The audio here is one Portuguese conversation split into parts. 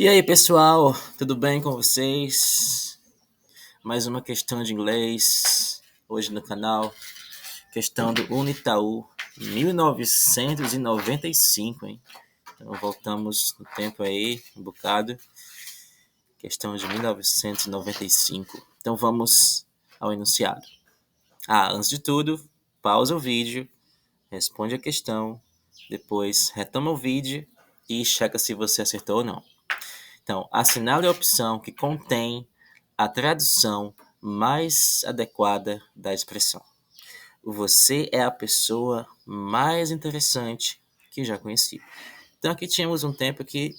E aí, pessoal, tudo bem com vocês? Mais uma questão de inglês hoje no canal. Questão do Unitaú 1995, hein? Então voltamos no tempo aí, um bocado. Questão de 1995. Então vamos ao enunciado. Antes de tudo, pausa o vídeo, responde a questão, depois retoma o vídeo e checa se você acertou ou não. Então, assinale a opção que contém a tradução mais adequada da expressão. Você é a pessoa mais interessante que já conheci. Então, aqui tínhamos um tempo que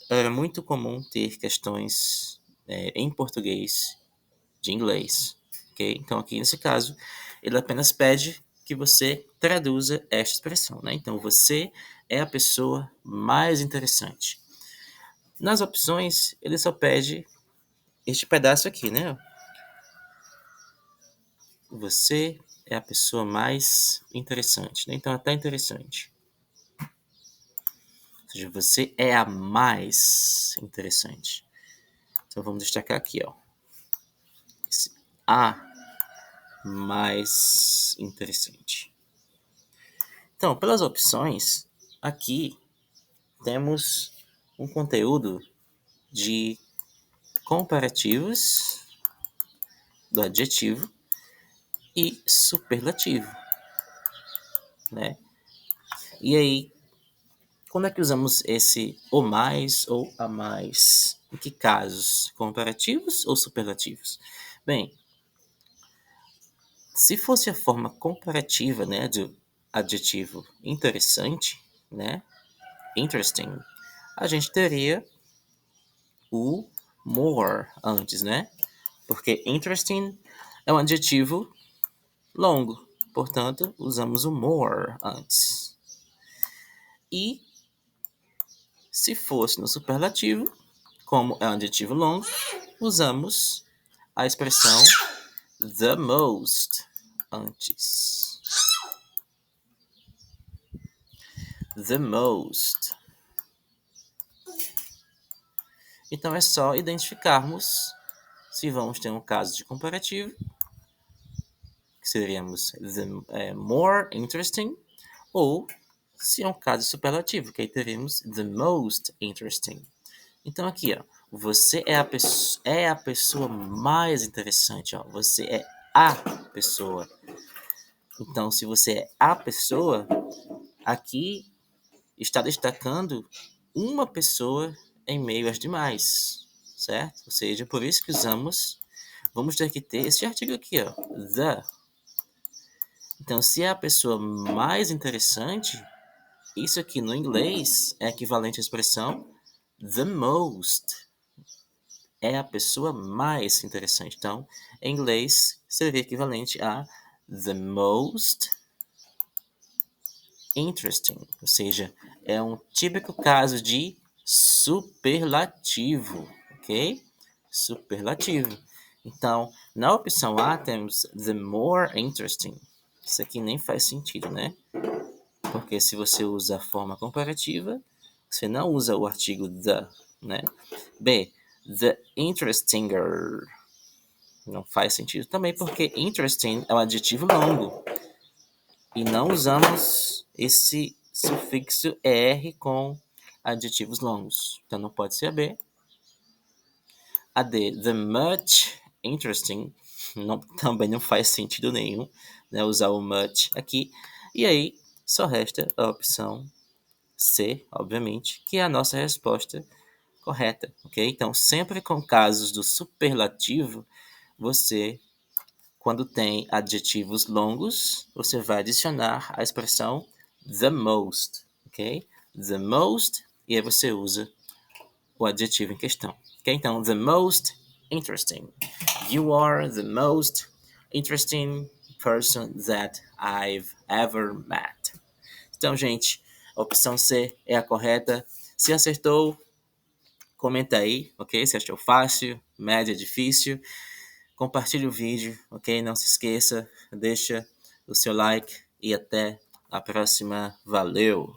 era muito comum ter questões em português de inglês. Okay? Então, aqui nesse caso, ele apenas pede que você traduza esta expressão. Né? Então, você é a pessoa mais interessante. Nas opções, ele só pede este pedaço aqui, né? Você é a pessoa mais interessante, né? Então, até interessante. Ou seja, você é a mais interessante. Então, vamos destacar aqui, ó. Esse a mais interessante. Então, pelas opções, aqui temos um conteúdo de comparativos do adjetivo e superlativo, né? E aí, quando é que usamos esse o mais ou a mais? Em que casos? Comparativos ou superlativos? Bem, se fosse a forma comparativa, né, do adjetivo interessante, né, interesting, a gente teria o more antes, né? Porque interesting é um adjetivo longo, portanto, usamos o more antes. E se fosse no superlativo, como é um adjetivo longo, usamos a expressão the most antes. The most. Então é só identificarmos se vamos ter um caso de comparativo, que seríamos more interesting, ou se é um caso superlativo, que aí teremos the most interesting. Então aqui, ó, você é a pessoa mais interessante, ó. Você é a pessoa. Então, se você é a pessoa, aqui está destacando uma pessoa em meio às demais, certo? Ou seja, por isso que vamos ter que ter esse artigo aqui, ó, the. Então, se é a pessoa mais interessante, isso aqui no inglês é equivalente à expressão the most. É a pessoa mais interessante. Então, em inglês, seria equivalente a the most interesting. Ou seja, é um típico caso de superlativo, ok? Superlativo. Então, na opção A, temos the more interesting. Isso aqui nem faz sentido, né? Porque se você usa a forma comparativa, você não usa o artigo the, né? B, the interestinger. Não faz sentido também porque interesting é um adjetivo longo. E não usamos esse sufixo er com adjetivos longos. Então não pode ser a B. A D, the much interesting, também não faz sentido nenhum, né, usar o much aqui. E aí só resta a opção C, obviamente, que é a nossa resposta correta, ok? Então, sempre com casos do superlativo, você, quando tem adjetivos longos, você vai adicionar a expressão the most, ok? The most, e aí você usa o adjetivo em questão. Ok? Então, the most interesting. You are the most interesting person that I've ever met. Então, gente, a opção C é a correta. Se acertou, comenta aí, ok? Se achou fácil, média, difícil. Compartilhe o vídeo, ok? Não se esqueça, deixa o seu like e até a próxima. Valeu!